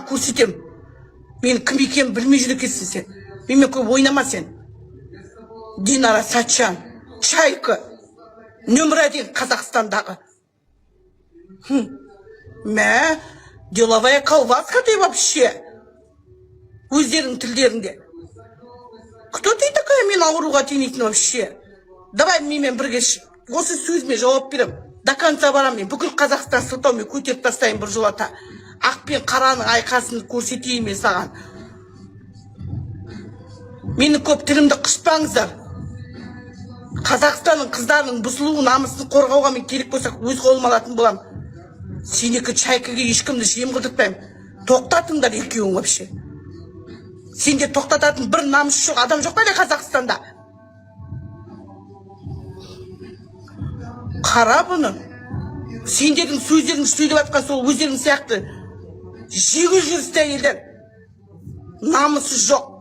көрсетем. Мен кім екенін білмей жүр екенсің сен. Менімен көп ойнама сен. Динара Сатчан, Чайка, нөмір один Қазақстандағы. Мә, деловая колбаска ты вообще. Өздерің тілдерінде. Кто ты такая мен ауруға теңейтін вообще? Давай менімен бірге осы сөзіме жауап берем. До конца барам мен. Бүкіл Қазақстан сылтаумен көтеріп тастайын бір жолата. Ақ пен қараның айқасын көрсетейін мен саған. Мені көп тілімді қышпаңыздар. Қазақстанның қыздарының бұзылуы намысын қорғауға мен керек болсақ өз қолыма алатын болам. Сенекі Чайкаға ешкімді жем қылдыртпаймын. Тоқтатыңдар екеуің вообще. Сенде тоқтататын бір намыс жоқ адам жоқ па Қазақстанда? Қара бұны. Сендердің сөздерің сөйлеп атқан сол өздерің сияқты жегі жүрісті әйелдер. Намысы жоқ.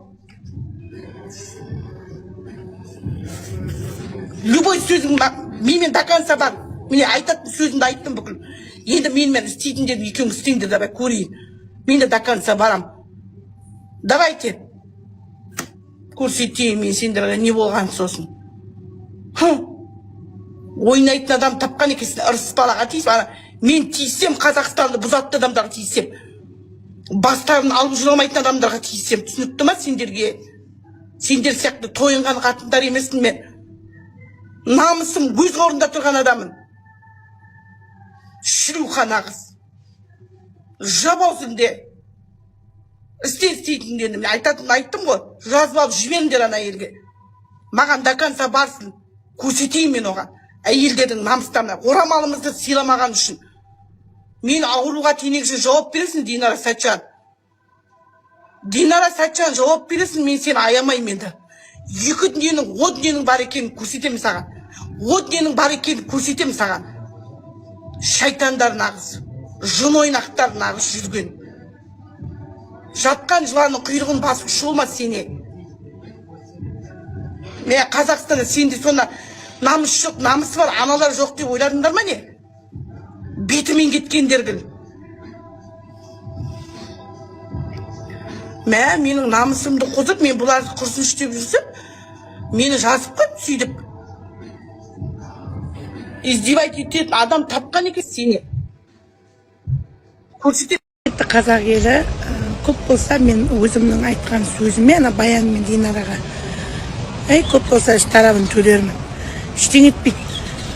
Любой сөзің менімен до конца бар. Мені айтатын сөзімді айттым бүкіл. Енді менімен істейтіндерді екеуің істеңдер, давай көрейін. Мен де до конца барам. Давайте. Көрсетейін мен сендерге не болған сосын. Ойнайтын адам тапқан екесін, ырыс балаға тиісіп. Мен тиіссем, Қазақстанды бұзатты адамдарға тиіссем. Бастарын алып жүре алмайтын адамдарға тиіссем. Түсінікті ма сендерге? Сендер сияқты тойынған қатындар емеспін мен. Намысым өз орында тұрған адамын. Шіруха нағыз. Жабаусыңде. Істейтіндерді мен айттым ғой. Жазып алып жіберіңдер ана елге. Маған до конца барсын. Көрсетейін мен оған. Әйелдердің намыстарына. Орамалымызды сыйламаған үшін. Мен ауруға теңегішін жауап бересің, Динара Сатчан. Динара Сатчан жауап бересің, мен сені аямайым енді. Екі дүниенің, о дүниенің бар екенін көрсетемін саған. О дүниенің бар екенін көрсетемін саған. Шайтандар нағыз. Жын ойнақтар нағыз жүрген. Жатқан жыланның құйрығын басып шолмас сене. Мен Қазақстанда сенде сонда намыс жоқ, намысы бар, аналар жоқ деп ойладыңдар ма не? Бетімен кеткендергіл. Мә, менің намысымды қозып, мен бұларды құрсын іштеп жүрсіп, мені жазып қойып, сөйдіп. Издевать ететін адам тапқан екен сені. Көрсетеді. Қазақ елі көп болса мен өзімнің айтқан сөзіме, ана Баян мен Динараға көп болса тарабын төлермін. Ештеңе етпейді.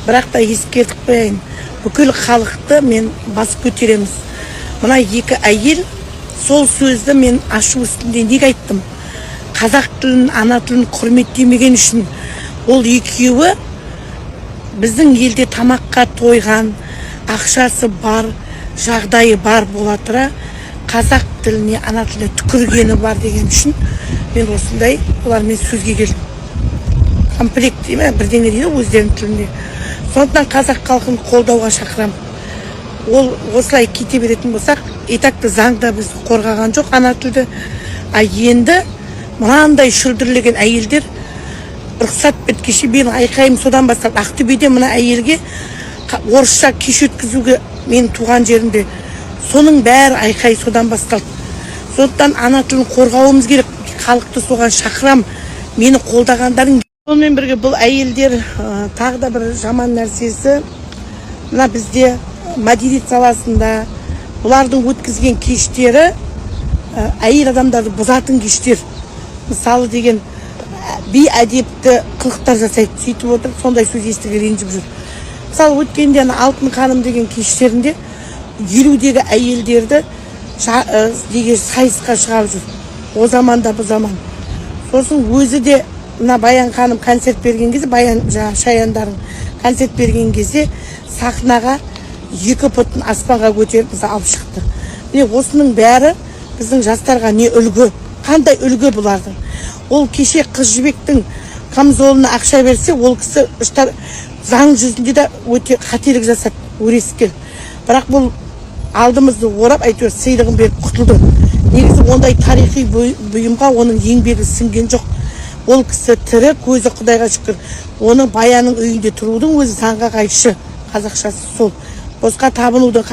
Бірақ та ескертіп қояйын. Бүкіл халықты мен басып көтереміз. Мына екі әйел сол сөзді мен ашу үстінде неге айттым? Қазақ тілін, ана тілін құрметтемеген үшін ол екеуі біздің елде тамаққа тойған, ақшасы бар, жағдайы бар бола тұра, қазақ тіліне, ана тіліне түкіргені бар деген үшін мен осындай олармен сөзге келдім. Комплект дейме, бірдеңе дейді өздерінің тілінде. Сондықтан қазақ халқын қолдауға шақырам. Ол осылай кете беретін болсақ, етакты заңда біз қорғаған жоқ ана тілді. Енді мынандай шүлдірлеген әйелдер рұқсат беткеше мен айқайым содан басталды. Ақтөбеде мына әйелге орысша кеш өткізуге мен туған жерінде соның бәрі айқай содан басталды. Сондықтан ана тілін қорғауымыз керек. Халықты соған шақырам. Мені қолдағандарың. Сонымен бірге бұл әйелдер тағы да бір жаман нәрсесі. Мына бізде мәдениет саласында бұлардың өткізген кештері әйел адамдарды бұзатын кештер. Мысалы деген би әдепті қылықтар жасайды, сөйтіп отыр, сондай сөз естіге ренжіп жүр. Мысалы өткенде Алтын ханым деген кештерінде 50-дегі әйелдерді сайысқа шығарып жүр. О заманда бұл заман. Сосын өзі де мына Баян ханым концерт берген кезде, Баян Шаяндарын концерт берген кезде сахнаға 2 пұтын аспанға көтеріп бізді алып шықты. Міне осының бәрі біздің жастарға не үлгі, қандай үлгі бұлардың. Ол кеше қыз жібектің камзолына ақша берсе, ол кісі заң жүзінде де өте қателік жасады, өрескел. Бірақ бұл алдымызды орап, әйтеуір сыйлығын беріп құтылды. Негізі ондай тарихи бұйымға оның еңбегі сіңген жоқ. Ол кісі тірі, көзі Құдайға шүкір. Оның Баянның үйінде тұрудың өзі заңға қайшы. Қазақшасы сол. Босқа табынудың